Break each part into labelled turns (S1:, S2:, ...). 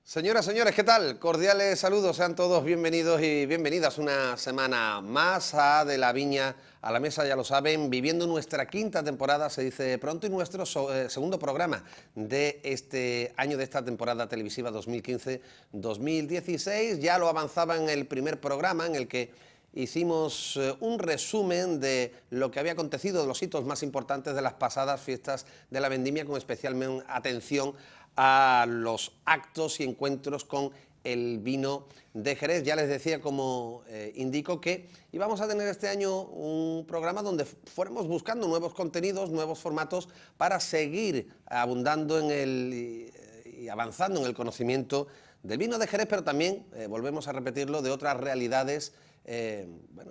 S1: Señoras, señores, ¿qué tal? Cordiales saludos, sean todos bienvenidos y bienvenidas una semana más a De la Viña a la Mesa, ya lo saben, viviendo nuestra quinta temporada, se dice pronto, y nuestro segundo programa de este año, de esta temporada televisiva 2015-2016. Ya lo avanzaba en el primer programa, en el que hicimos un resumen de lo que había acontecido, de los hitos más importantes de las pasadas fiestas de la vendimia, con especial atención a los actos y encuentros con el vino de Jerez. Ya les decía, como indico, que íbamos a tener este año un programa donde fuéramos buscando nuevos contenidos, nuevos formatos, para seguir abundando en y avanzando en el conocimiento del vino de Jerez, pero también, volvemos a repetirlo, de otras realidades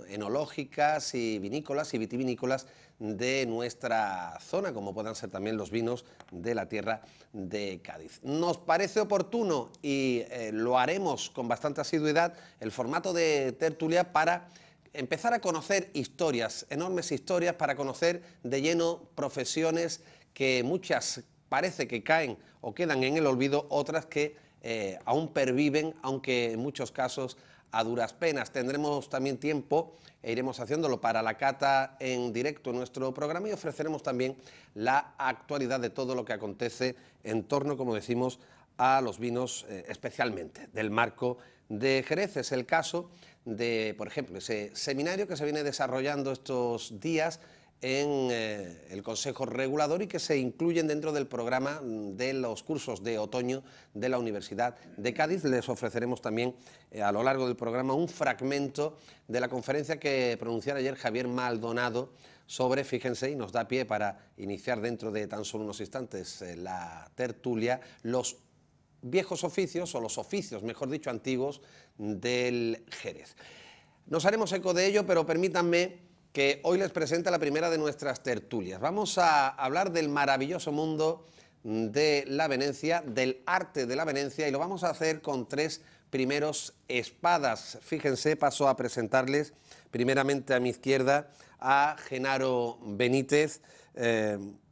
S1: enológicas y vinícolas y vitivinícolas de nuestra zona, como puedan ser también los vinos de la tierra de Cádiz. Nos parece oportuno, y lo haremos con bastante asiduidad, el formato de tertulia para empezar a conocer historias, enormes historias, para conocer de lleno profesiones que muchas parece que caen o quedan en el olvido, otras que aún perviven, aunque en muchos casos a duras penas. Tendremos también tiempo, e iremos haciéndolo, para la cata en directo en nuestro programa, y ofreceremos también la actualidad de todo lo que acontece en torno, como decimos, a los vinos, especialmente del marco de Jerez. Es el caso de, por ejemplo, ese seminario que se viene desarrollando estos días en el Consejo Regulador y que se incluyen dentro del programa de los cursos de otoño de la Universidad de Cádiz. Les ofreceremos también a lo largo del programa un fragmento de la conferencia que pronunciara ayer Javier Maldonado sobre, fíjense, y nos da pie para iniciar dentro de tan solo unos instantes la tertulia, los viejos oficios, o los oficios, mejor dicho, antiguos del Jerez. Nos haremos eco de ello, pero permítanme que hoy les presente la primera de nuestras tertulias. Vamos a hablar del maravilloso mundo de la venencia, del arte de la venencia, y lo vamos a hacer con tres primeros espadas. Fíjense, paso a presentarles primeramente a mi izquierda a Genaro Benítez,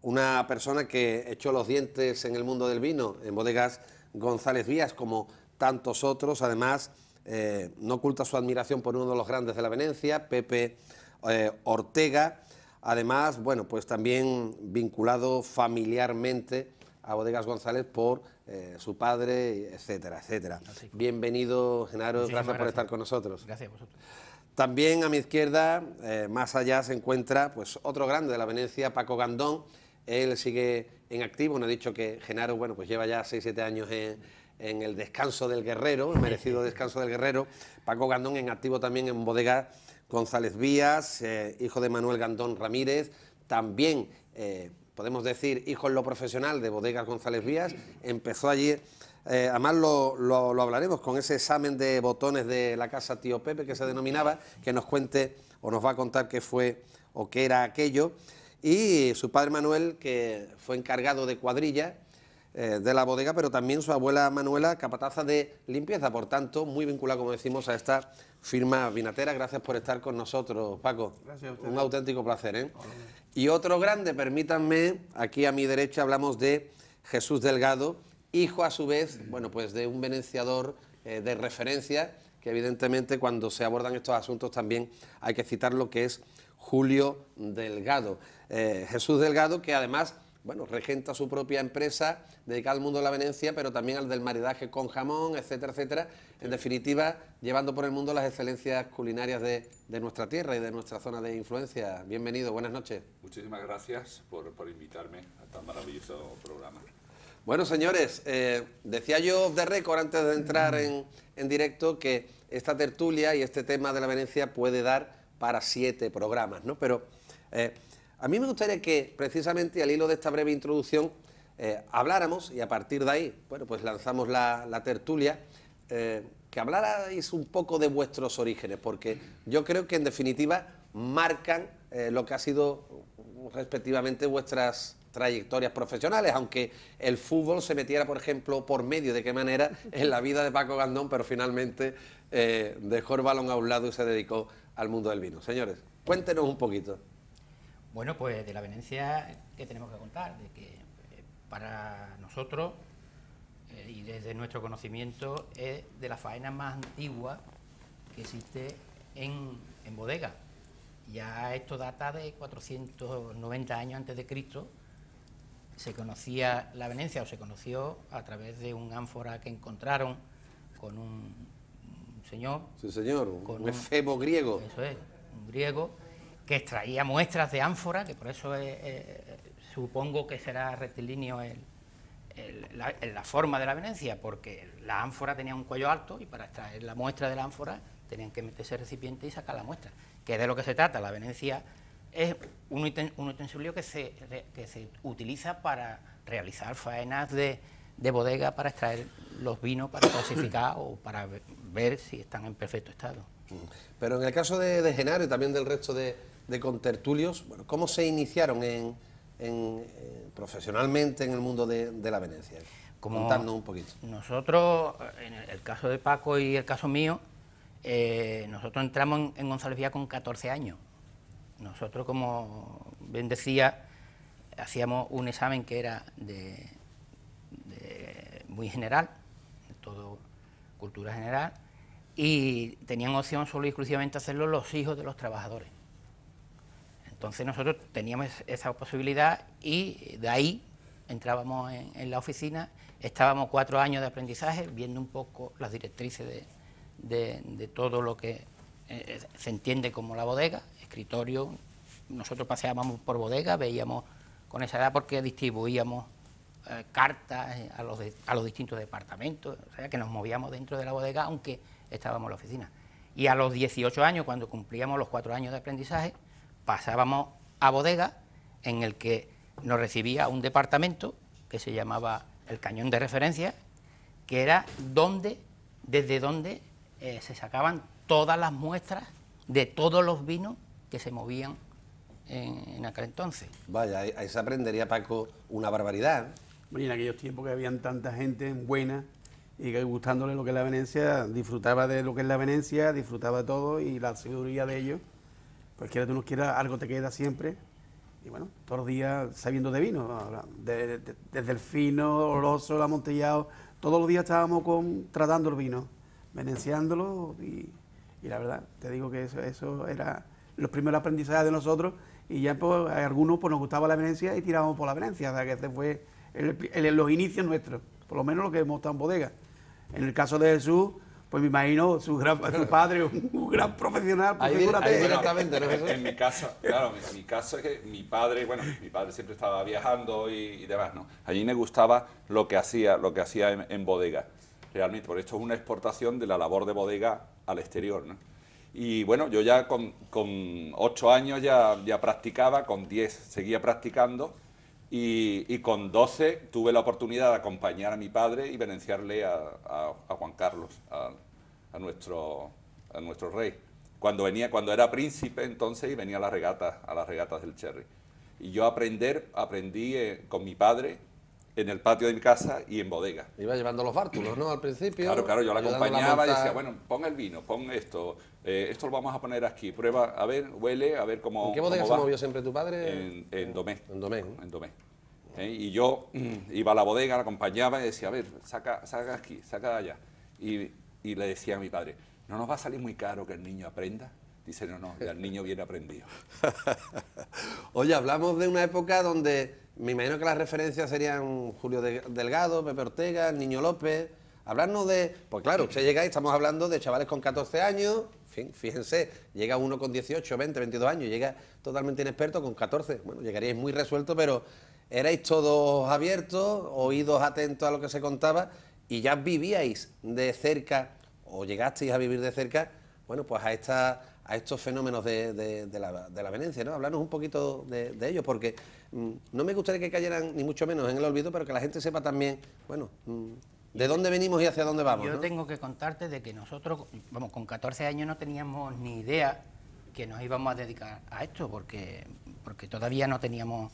S1: una persona que echó los dientes en el mundo del vino en Bodegas González Vías, como tantos otros. Además, no oculta su admiración por uno de los grandes de la venencia, Pepe Ortega. Además, bueno, pues también vinculado familiarmente a Bodegas González por su padre, etcétera, etcétera. Bienvenido, Genaro, gracias por estar con nosotros.
S2: Gracias a vosotros.
S1: También a mi izquierda, más allá, se encuentra pues otro grande de la venencia, Paco Gandón. Él sigue en activo. Nos ha dicho que Genaro, bueno, pues lleva ya 6-7 años en el descanso del guerrero, el merecido descanso del guerrero. Paco Gandón en activo también en Bodegas González Vías, hijo de Manuel Gandón Ramírez, también podemos decir hijo en lo profesional de Bodegas González Vías. Empezó allí, además lo hablaremos, con ese examen de botones de la casa Tío Pepe, que se denominaba, que nos cuente o nos va a contar qué fue o qué era aquello. Y su padre Manuel, que fue encargado de cuadrilla de la bodega, pero también su abuela Manuela, capataza de limpieza. Por tanto, muy vinculada, como decimos, a esta firma vinatera. Gracias por estar con nosotros, Paco.
S2: Gracias a ustedes.
S1: Un auténtico placer, ¿eh? Y otro grande, permítanme, aquí a mi derecha hablamos de Jesús Delgado, hijo a su vez, bueno, pues de un venenciador de referencia, que evidentemente cuando se abordan estos asuntos también hay que citar lo que es Julio Delgado. Jesús Delgado, que además, bueno, regenta su propia empresa dedicada al mundo de la venencia, pero también al del maridaje con jamón, etcétera, etcétera. En definitiva, llevando por el mundo las excelencias culinarias de nuestra tierra y de nuestra zona de influencia. Bienvenido, buenas noches.
S3: Muchísimas gracias por invitarme a tan maravilloso programa.
S1: Bueno, señores, decía yo off the record antes de entrar en directo que esta tertulia y este tema de la venencia puede dar para 7 programas, ¿no? Pero a mí me gustaría que, precisamente al hilo de esta breve introducción, habláramos, y a partir de ahí, bueno, pues lanzamos la tertulia, que hablarais un poco de vuestros orígenes, porque yo creo que en definitiva marcan lo que ha sido respectivamente vuestras trayectorias profesionales, aunque el fútbol se metiera, por ejemplo, por medio, de qué manera, en la vida de Paco Gandón, pero finalmente dejó el balón a un lado y se dedicó al mundo del vino. Señores, cuéntenos un poquito.
S2: Bueno, pues de la venencia, ¿qué tenemos que contar? De que para nosotros, y desde desde nuestro conocimiento es de las faenas más antiguas que existe en bodega. Ya esto data de 490 años antes de Cristo. Se conocía la Venecia, o se conoció a través de un ánfora que encontraron con un señor.
S1: Sí, señor,
S2: con
S1: un efebo griego.
S2: Eso es, un griego, que extraía muestras de ánfora, que por eso supongo que será rectilíneo la forma de la Venecia, porque la ánfora tenía un cuello alto y para extraer la muestra de la ánfora tenían que meterse el recipiente y sacar la muestra, que es de lo que se trata. La Venecia es un utensilio que se utiliza para realizar faenas de bodega, para extraer los vinos, para clasificar o para ver si están en perfecto estado.
S1: Pero en el caso de Genaro y también del resto de contertulios, bueno, ¿cómo se iniciaron profesionalmente en el mundo de la Venecia? Contadnos un poquito.
S2: Nosotros, en el caso de Paco y el caso mío, nosotros entramos en González Vía con 14 años. Nosotros, como bien decía, hacíamos un examen que era muy general, de todo cultura general, y tenían opción solo y exclusivamente hacerlo los hijos de los trabajadores. Entonces nosotros teníamos esa posibilidad y de ahí entrábamos en la oficina. Estábamos 4 años de aprendizaje, viendo un poco las directrices de todo lo que se entiende como la bodega, escritorio. Nosotros paseábamos por bodega, veíamos con esa edad porque distribuíamos cartas a los distintos departamentos, o sea que nos movíamos dentro de la bodega aunque estábamos en la oficina. Y a los 18 años, cuando cumplíamos los 4 años de aprendizaje, pasábamos a bodega, en el que nos recibía un departamento que se llamaba el cañón de referencia, que era desde donde se sacaban todas las muestras de todos los vinos que se movían en aquel entonces.
S1: Vaya, ahí se aprendería, Paco, una barbaridad.
S4: Bueno, y en aquellos tiempos que habían tanta gente buena y que gustándole lo que es la Venecia, disfrutaba de lo que es la Venecia, disfrutaba de todo y la sabiduría de ellos, pues quiera tú no quieras, algo te queda siempre. Y bueno, todos los días sabiendo de vino, desde el fino, oloroso, el amontillado, todos los días estábamos tratando el vino, venenciándolo y la verdad, te digo que eso era los primeros aprendizajes de nosotros y ya pues, a algunos pues nos gustaba la Venecia y tirábamos por la Venecia, o sea que ese fue los inicios nuestros, por lo menos lo que hemos estado en bodega. En el caso de Jesús, pues me imagino su padre, un gran profesional. Pues,
S1: ahí directamente, ¿no?
S3: En mi casa, claro, mi casa es que mi padre siempre estaba viajando y demás, ¿no? Allí me gustaba lo que hacía en bodega, realmente, porque esto es una exportación de la labor de bodega al exterior, ¿no? Y bueno, yo ya con 8 años ya practicaba, con 10 seguía practicando y con 12 tuve la oportunidad de acompañar a mi padre y venenciarle a Juan Carlos, a nuestro rey. Cuando era príncipe entonces y venía a las regatas del Cherry. Y yo aprendí con mi padre en el patio de mi casa y en bodega.
S1: Iba llevando los bártulos, ¿no? Al principio.
S3: Claro, yo la acompañaba y decía, bueno, pon el vino, pon esto lo vamos a poner aquí, prueba, a ver, huele, a ver cómo.
S1: ¿En qué bodega se movió siempre tu padre?
S3: En Domé.
S1: En Domé.
S3: En Domé. Y yo iba a la bodega, la acompañaba y decía, a ver, saca aquí, saca de allá. Y le decía a mi padre, ¿no nos va a salir muy caro que el niño aprenda? Dice, no, ya el niño viene aprendido.
S1: Oye, hablamos de una época donde me imagino que las referencias serían Julio Delgado, Pepe Ortega, el Niño López. Hablarnos de... Pues claro, usted llega y estamos hablando de chavales con 14 años, en fin, fíjense, llega uno con 18, 20, 22 años, llega totalmente inexperto con 14. Bueno, llegaríais muy resuelto, pero erais todos abiertos, oídos atentos a lo que se contaba y ya vivíais de cerca, o llegasteis a vivir de cerca, bueno, pues a estos fenómenos de la Venecia, ¿no? Hablarnos un poquito de ellos, porque no me gustaría que cayeran, ni mucho menos, en el olvido, pero que la gente sepa también, bueno, de dónde venimos y hacia dónde vamos,
S2: Yo
S1: ¿no?
S2: tengo que contarte de que nosotros, vamos, con 14 años no teníamos ni idea que nos íbamos a dedicar a esto, porque todavía no teníamos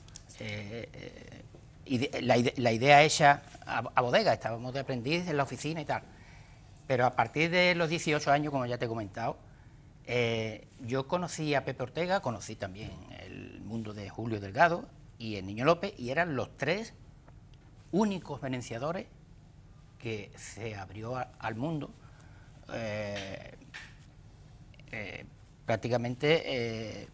S2: la idea hecha a bodega, estábamos de aprendiz en la oficina y tal. Pero a partir de los 18 años, como ya te he comentado, yo conocí a Pepe Ortega, conocí también el mundo de Julio Delgado y el Niño López, y eran los 3 únicos venenciadores que se abrió al mundo, prácticamente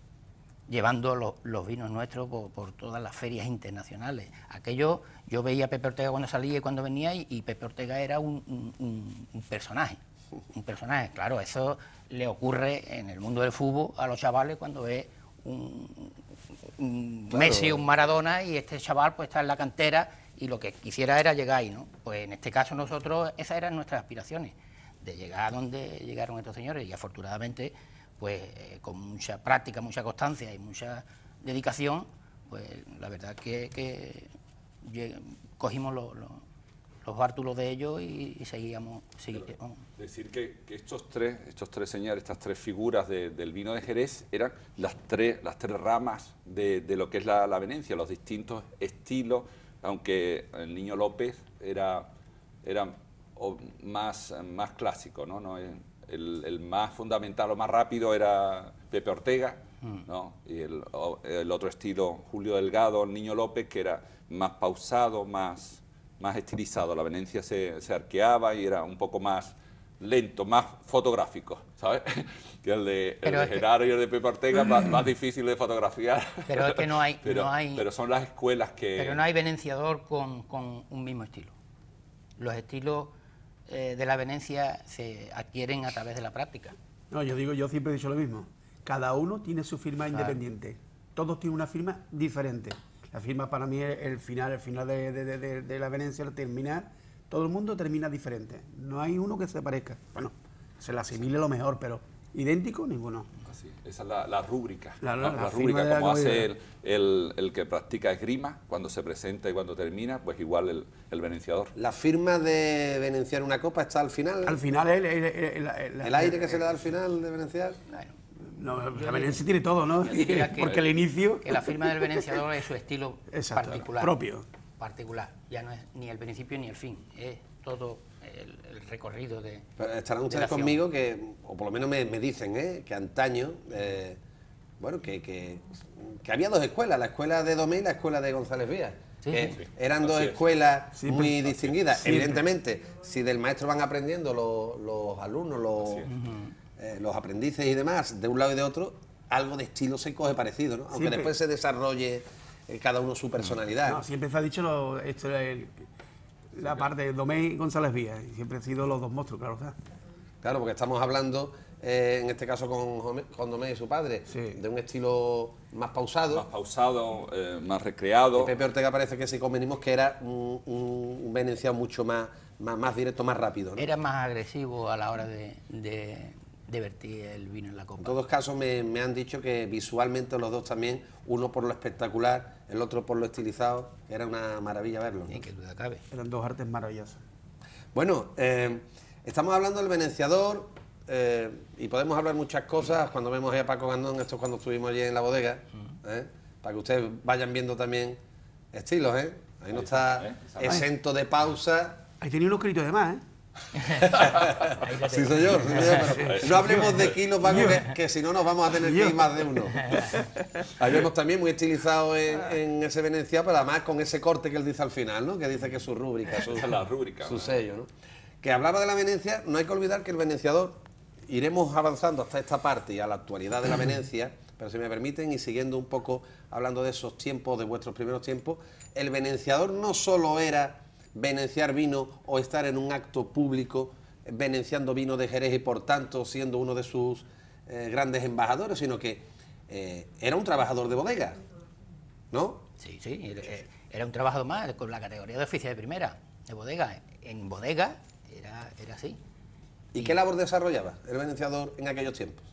S2: llevando los vinos nuestros por todas las ferias internacionales. Aquello, yo veía a Pepe Ortega cuando salía y cuando venía, y Pepe Ortega era un personaje. Un personaje, claro, eso le ocurre en el mundo del fútbol a los chavales cuando ve un
S1: Claro.
S2: Messi, un Maradona, y este chaval pues está en la cantera y lo que quisiera era llegar ahí, ¿no? Pues en este caso nosotros, esas eran nuestras aspiraciones, de llegar a donde llegaron estos señores, y afortunadamente, pues con mucha práctica, mucha constancia y mucha dedicación, pues la verdad que cogimos los bártulos de ellos y seguíamos.
S3: Decir que estos tres señores, estas tres figuras del vino de Jerez eran las tres ramas de lo que es la avenencia, los distintos estilos, aunque el Niño López era más clásico, ¿no? El más fundamental o más rápido era Pepe Ortega, ¿no? Y el otro estilo, Julio Delgado, el Niño López, que era más pausado, más estilizado. La avenencia se arqueaba y era un poco más lento, más fotográfico, ¿sabes? Que el de Genaro y el de Pepe Ortega, más difícil de fotografiar.
S2: Pero es que no hay...
S3: pero son las escuelas que...
S2: Pero no hay venenciador con un mismo estilo. Los estilos de la venencia se adquieren a través de la práctica.
S4: No, yo siempre he dicho lo mismo. Cada uno tiene su firma independiente. Todos tienen una firma diferente. La firma para mí es el final de la venencia, el terminar. Todo el mundo termina diferente. No hay uno que se parezca. Bueno, se le asimile lo mejor, pero idéntico, ninguno.
S3: Así, esa es la rúbrica.
S4: La
S3: rúbrica, como hace el que practica esgrima, cuando se presenta y cuando termina, pues igual el venenciador.
S1: ¿La firma de venenciar una copa está al final?
S4: Al final
S1: ¿El aire que se le da al final de venenciar?
S2: Bueno,
S4: no, la venencia tiene todo, ¿no?
S2: diría que-
S4: Porque el inicio...
S2: que la firma del venenciador es su estilo
S4: Exacto,
S2: particular.
S4: propio.
S2: Particular. Ya no es ni el principio ni el fin, es todo el recorrido de...
S1: Pero estarán
S2: de
S1: ustedes
S2: la acción.
S1: conmigo que, o por lo menos me dicen, que antaño, bueno, que había dos escuelas, la escuela de Domé y la escuela de González Vías.
S2: Sí,
S1: que
S2: sí.
S1: eran dos
S3: Así es.
S1: escuelas
S4: Siempre.
S1: muy distinguidas.
S4: Siempre.
S1: Evidentemente, si del maestro van aprendiendo los alumnos, los aprendices y demás, de un lado y de otro, algo de estilo se coge parecido, ¿no? Aunque
S4: Siempre.
S1: después se desarrolle cada uno su personalidad.
S4: No, siempre se ha dicho la parte de Domé y González Vías. Y siempre han sido los dos monstruos, claro está.
S1: Claro, porque estamos hablando, en este caso con Domé y su padre,
S4: Sí.
S1: de un estilo más pausado.
S3: Más pausado, más recreado.
S1: Pepe Ortega parece que sí convenimos que era un venenciano mucho más directo, más rápido, ¿no?
S2: Era más agresivo a la hora de vertir el vino en la copa.
S1: En todos casos me han dicho que visualmente los dos también, uno por lo espectacular, el otro por lo estilizado, era una maravilla verlo, ¿no?
S2: En que duda cabe.
S4: Eran dos artes maravillosas.
S1: Bueno, estamos hablando del venenciador y podemos hablar muchas cosas cuando vemos ahí a Paco Gandón, esto es cuando estuvimos allí en la bodega, para que ustedes vayan viendo también estilos, ¿eh? Ahí no está exento de pausa.
S4: Ahí tenía unos gritos de más, ¿eh?
S2: Ahí la
S1: Sí,
S2: tengo.
S1: señor. Pero no hablemos de kilos, Paco, que si no nos vamos a tener que ir más de uno. Ahí vemos también muy estilizado en ese venenciano, pero además con ese corte que él dice al final, ¿no? Que dice que es su rúbrica,
S3: Esa es la rúbrica,
S1: su
S3: ¿no?
S1: sello, ¿no? Que hablaba de la venencia, no hay que olvidar que el venenciador, iremos avanzando hasta esta parte y a la actualidad de la venencia, pero si me permiten, y siguiendo un poco hablando de esos tiempos, de vuestros primeros tiempos, el venenciador no solo era venenciar vino o estar en un acto público venenciando vino de Jerez y por tanto siendo uno de sus grandes embajadores, sino que era un trabajador de bodega, ¿no?
S2: Sí, era un trabajo más con la categoría de oficial de primera, de bodega. En bodega era así.
S1: ¿Y qué labor desarrollaba el venenciador en aquellos tiempos?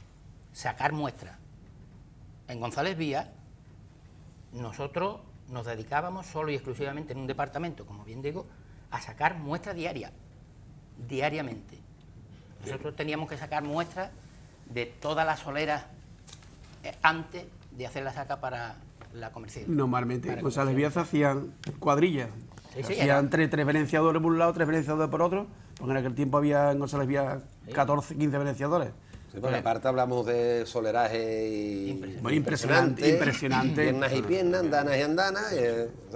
S2: Sacar muestras. En González Vías, nosotros nos dedicábamos solo y exclusivamente en un departamento, como bien digo, a sacar muestras diariamente. Nosotros teníamos que sacar muestras de todas las soleras antes de hacer la saca para la comercial.
S4: Normalmente
S2: Para
S4: González
S2: comercial.
S4: Vías hacían cuadrillas.
S2: Sí,
S4: Hacían tres venenciadores por un lado, tres venenciadores por otro, porque en aquel tiempo había en González Vías 14, 15 venenciadores.
S1: Sí, porque aparte hablamos de soleraje y
S4: Muy impresionante.
S1: piernas y piernas, andanas y andanas,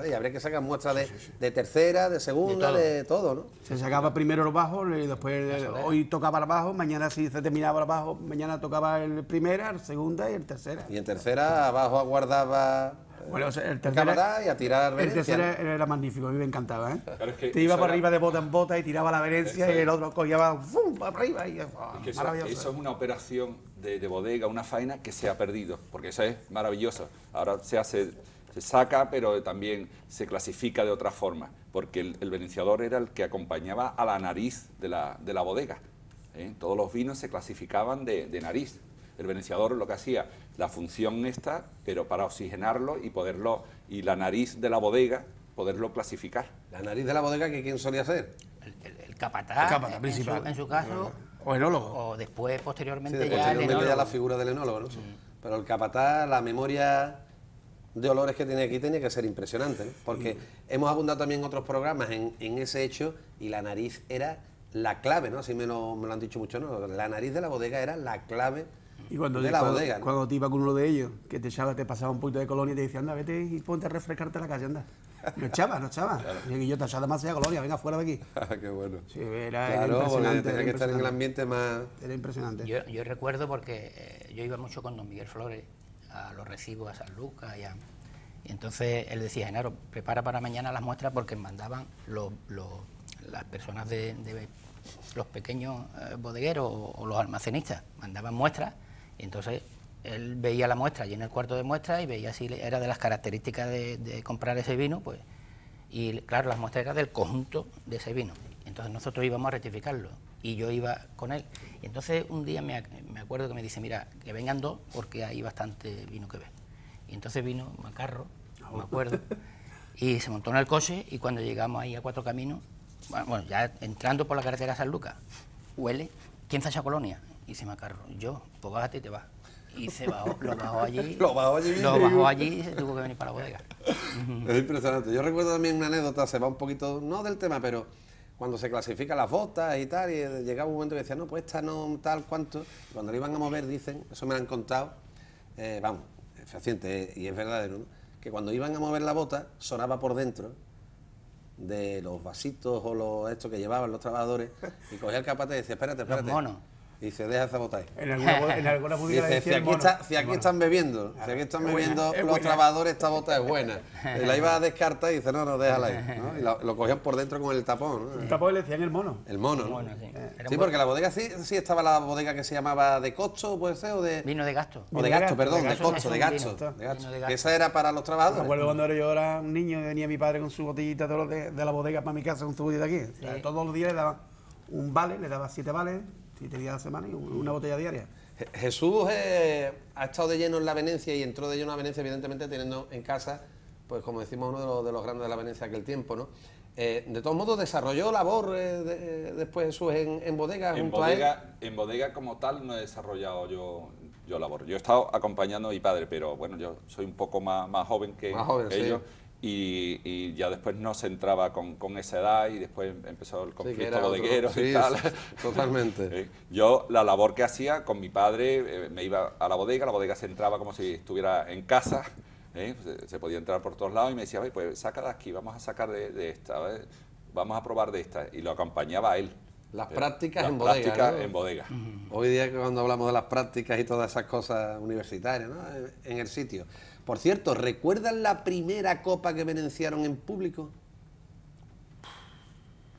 S1: y habría que sacar muestras de tercera, de segunda, de todo, ¿no?
S4: Se sacaba primero los bajos y después hoy tocaba el bajo, mañana si se terminaba el bajo, mañana tocaba el primera, el segunda y el tercera.
S1: Y en tercera abajo aguardaba
S4: Bueno, o sea, el
S1: cámara y a tirar
S4: el
S1: venencia,
S4: tercero era magnífico, a mí me encantaba, ¿eh?
S3: Claro, es que
S4: Te iba
S3: eso
S4: para
S3: era-
S4: arriba de bota en bota y tiraba la venencia y el otro cogía ¡fum! Para arriba y
S3: Es que
S4: maravilloso.
S3: eso es una operación de bodega, una faena que se ha perdido, porque eso es maravilloso. Ahora se saca, pero también se clasifica de otra forma, porque el venenciador era el que acompañaba a la nariz de la bodega. ¿Eh? Todos los vinos se clasificaban de nariz. El venenciador lo que hacía, la función esta, pero para oxigenarlo y poderlo, y la nariz de la bodega, poderlo clasificar.
S1: La nariz de la bodega, que ¿quién solía ser?
S2: El capataz,
S4: El capataz principal.
S2: en su caso,
S4: O enólogo.
S2: o después,
S1: Sí,
S2: posteriormente,
S1: de
S2: ya el
S1: posteriormente ya la
S2: enólogo.
S1: figura del enólogo, ¿no? Pero el capataz, la memoria de olores que tiene aquí tenía que ser impresionante, ¿no? Porque hemos abundado también en otros programas en ese hecho y la nariz era la clave, ¿no? Así me lo han dicho mucho, ¿no? La nariz de la bodega era la clave
S4: Y cuando,
S1: de la bodega, ¿no?
S4: cuando te iba con uno de ellos, que te echaba, te pasaba un poquito de colonia y te decía, anda, vete y ponte a refrescarte la calle, anda. No echaba. Y yo te echaba demasiada colonia, venga, fuera de aquí.
S1: Qué bueno.
S4: Sí, era
S1: Claro, porque
S4: impresionante.
S1: tenía
S4: Era
S1: que estar en el
S4: impresionante.
S1: ambiente más...
S4: Era impresionante.
S2: Yo recuerdo porque yo iba mucho con don Miguel Flores a los recibos, a San Lucas y entonces él decía, Genaro, prepara para mañana las muestras porque mandaban las personas de los pequeños bodegueros o los almacenistas, mandaban muestras y entonces él veía la muestra allí en el cuarto de muestras y veía si era de las características de comprar ese vino, pues, y claro, las muestras eran del conjunto de ese vino. Entonces nosotros íbamos a rectificarlo y yo iba con él. Y entonces un día me acuerdo que me dice, mira, que vengan dos porque hay bastante vino que ver. Y entonces vino Macarro, me acuerdo, y se montó en el coche y cuando llegamos ahí a Cuatro Caminos, bueno, ya entrando por la carretera San Lucas, huele, ¿quién está esa colonia? Y dice Macarro, yo, pues bájate y te vas. Y se bajó, lo bajó allí.
S1: Lo bajó allí mismo.
S2: Lo bajó allí y se tuvo que venir para la bodega.
S1: Es impresionante. Yo recuerdo también una anécdota, se va un poquito, no del tema, pero cuando se clasifican las botas y tal, y llegaba un momento que decía, no, pues esta no tal cuanto, y cuando lo iban a mover, dicen, eso me lo han contado, vamos, es fehaciente y es verdadero, ¿no? Que cuando iban a mover la bota, sonaba por dentro de los vasitos o estos que llevaban los trabajadores, y cogía el capataz y decía, espérate.
S2: Los monos.
S1: Y dice, deja esa bota ahí.
S4: En alguna bodega
S1: Dice, si aquí están bebiendo, si aquí están bebiendo
S4: es
S1: los
S4: buena.
S1: trabajadores, esta bota es buena. Y la iba a descartar y dice, no, déjala ahí, ¿no? Y lo cogían por dentro con el tapón, ¿no?
S4: El tapón le decían el mono.
S1: El mono, ¿no?
S2: Bueno, sí. Era
S1: Sí,
S2: un
S1: porque la bodega sí estaba la bodega que se llamaba de Costo, puede ser, o de...
S2: vino de gasto.
S1: O de Gasto, perdón, de
S2: Gasto,
S1: Costo,
S2: eso
S1: de
S2: es un
S1: Gasto.
S2: vino.
S1: De Gasto.
S2: Vino de Gasto.
S1: Que esa era para los
S4: Me
S1: trabajadores.
S4: acuerdo cuando yo era un niño y venía mi padre con su botellita de la bodega para mi casa con su botella de aquí. O sea, todos los días le daba un vale, le daba 7 vales, 7 días a la semana y una botella diaria.
S1: Jesús ha estado de lleno en la Venecia y entró de lleno a Venecia, evidentemente teniendo en casa, pues como decimos, uno de los grandes de la Venecia aquel tiempo, ¿no? De todos modos, desarrolló labor después Jesús en bodega junto a él.
S3: En bodega como tal no he desarrollado yo labor. Yo he estado acompañando a mi padre, pero bueno, yo soy un poco más joven que
S1: Más joven, sí.
S3: ellos. Y ya después no se entraba con esa edad y después empezó el
S1: Sí, que
S3: conflicto
S1: era otro-
S3: bodeguero
S1: sí,
S3: y tal.
S1: sí, totalmente.
S3: Yo la labor que hacía con mi padre, me iba a la bodega se entraba como si estuviera en casa, se podía entrar por todos lados y me decía, "Oye, pues saca de aquí, vamos a sacar de esta, vamos a probar de esta", y lo acompañaba a él.
S1: Las prácticas
S3: Las
S1: en bodega,
S3: prácticas
S1: ¿no?
S3: en bodega.
S1: Hoy día cuando hablamos de las prácticas y todas esas cosas universitarias, ¿no? En el sitio. Por cierto, ¿recuerdan la primera copa que venenciaron en público?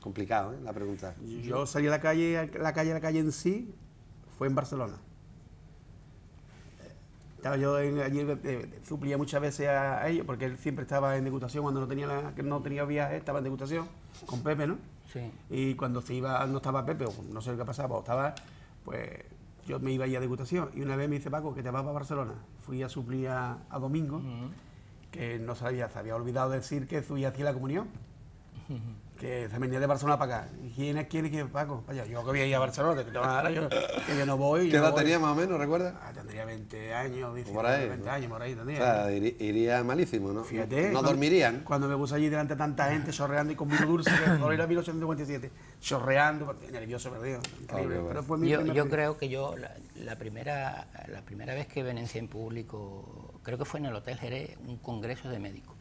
S1: Complicado, ¿eh? La pregunta.
S4: Yo salí a la calle en sí, fue en Barcelona. Estaba yo allí, suplía muchas veces a ellos, porque él siempre estaba en degustación, cuando no tenía viaje, estaba en degustación, con Pepe, ¿no?
S2: Sí.
S4: Y cuando se iba, no estaba Pepe, o no sé qué pasaba, o estaba, pues yo me iba a ir a degustación. Y una vez me dice, Paco, que te vas para Barcelona. Fui a suplir a Domingo, que no sabía, se había olvidado decir que subía hacia la comunión. que se venía de Barcelona para acá. ¿Y quién quiere que Paco? Vaya, yo que voy a ir a Barcelona, que yo no voy.
S1: ¿Qué
S4: yo no
S1: edad
S4: voy.
S1: tenía más o menos, recuerdas?
S4: Tendría 20 años, 19,
S1: Por ahí,
S4: 20
S1: ¿no?
S4: años, por ahí
S1: O
S4: tendría.
S1: sea, iría malísimo, ¿no?
S4: Fíjate.
S1: No
S4: cuando-
S1: dormirían.
S4: Cuando me puse allí delante de tanta gente, chorreando y con vino dulce, que solo era 1857, chorreando, porque nervioso, perdido. Increíble.
S1: bueno.
S4: Pero fue mi
S2: Yo
S4: primer
S2: creo que la primera vez que venencié en público, creo que fue en el Hotel Jerez, un congreso de médicos.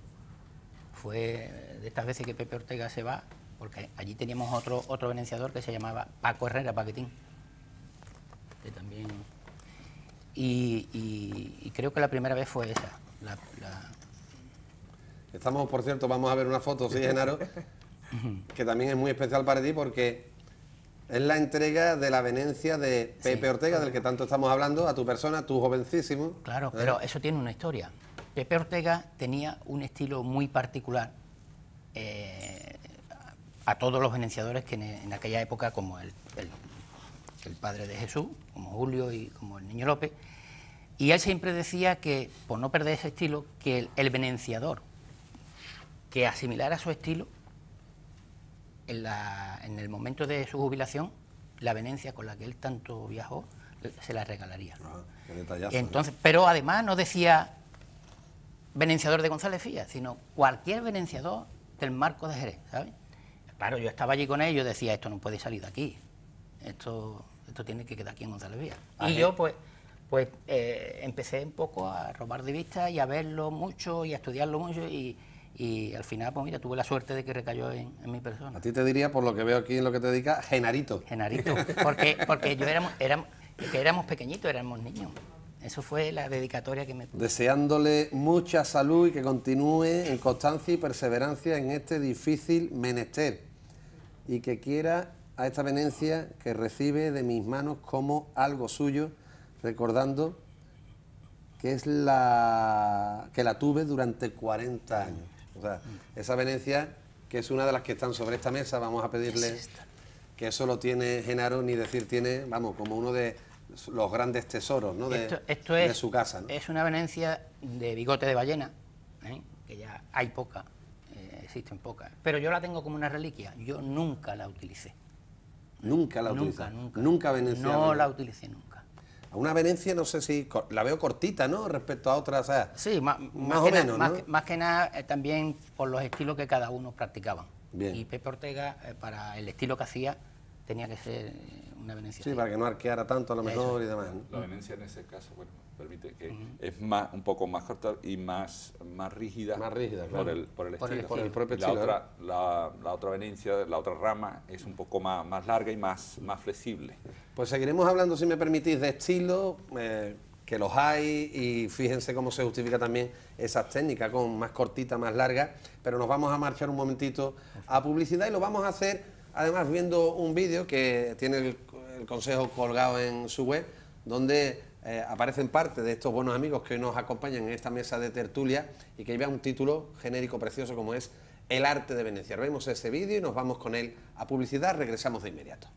S2: Fue de estas veces que Pepe Ortega se va, porque allí teníamos otro venenciador que se llamaba Paco Herrera Paquetín, que también... Y creo que la primera vez fue esa.
S1: Estamos, por cierto, vamos a ver una foto, sí, Genaro, que también es muy especial para ti porque es la entrega de la venencia de Pepe Ortega, del que tanto estamos hablando, a tu persona, tú jovencísimo.
S2: Claro, pero eso tiene una historia. Pepe Ortega tenía un estilo muy particular a todos los venenciadores que en aquella época, como el Padre de Jesús, como Julio y como el Niño López, y él siempre decía que, por no perder ese estilo, que el venenciador que asimilara su estilo, en el momento de su jubilación, la venencia con la que él tanto viajó, se la regalaría.
S1: Ah, qué detallazo.
S2: Entonces, pero además no decía venenciador de González Filla, sino cualquier venenciador del Marco de Jerez, ¿sabes? Claro, yo estaba allí con ellos, decía, esto no puede salir de aquí, esto tiene que quedar aquí en González Filla. Y yo, pues empecé un poco a robar de vista y a verlo mucho y a estudiarlo mucho y al final, pues mira, tuve la suerte de que recayó en mi persona.
S1: A ti te diría, por lo que veo aquí en lo que te dedicas, Genarito.
S2: Genarito, porque yo éramos pequeñitos, éramos niños. Eso fue la dedicatoria que me puse.
S1: Deseándole mucha salud y que continúe en constancia y perseverancia en este difícil menester. Y que quiera a esta venencia que recibe de mis manos como algo suyo, recordando que es que la tuve durante 40 años. O sea, esa venencia, que es una de las que están sobre esta mesa, vamos a pedirle que eso lo tiene Genaro, ni decir tiene, vamos, como uno de los grandes tesoros, ¿no?
S2: Esto
S1: de su casa, ¿no?
S2: Es una venencia de bigote de ballena, que ya hay poca, existen pocas, pero yo la tengo como una reliquia, yo nunca la utilicé.
S1: Nunca la utilicé. Nunca venecia.
S2: No la utilicé nunca.
S1: A una venencia no sé si la veo cortita, ¿no? Respecto a otras, o sea,
S2: Sí, más
S1: o
S2: que
S1: menos,
S2: nada,
S1: ¿no?
S2: más que nada también por los estilos que cada uno practicaban.
S1: Bien.
S2: Y Pepe Ortega, para el estilo que hacía, tenía que ser una venencia.
S1: Sí,
S2: así.
S1: para que no arqueara tanto a lo mejor y demás, ¿no?
S3: La venencia en ese caso, bueno, permite que es un poco más corta y más rígida.
S1: Más rígida, claro.
S3: por el estilo.
S1: Por el propio
S3: Y la
S1: estilo,
S3: otra, la otra venencia, la otra rama, es un poco más larga y más flexible.
S1: Pues seguiremos hablando, si me permitís, de estilo, que los hay, y fíjense cómo se justifica también esas técnicas, con más cortita, más larga, pero nos vamos a marchar un momentito a publicidad y lo vamos a hacer, además, viendo un vídeo que tiene el Consejo colgado en su web, donde aparecen parte de estos buenos amigos que hoy nos acompañan en esta mesa de tertulia y que lleva un título genérico precioso como es El arte de Venecia. Vemos ese vídeo y nos vamos con él a publicidad, regresamos de inmediato.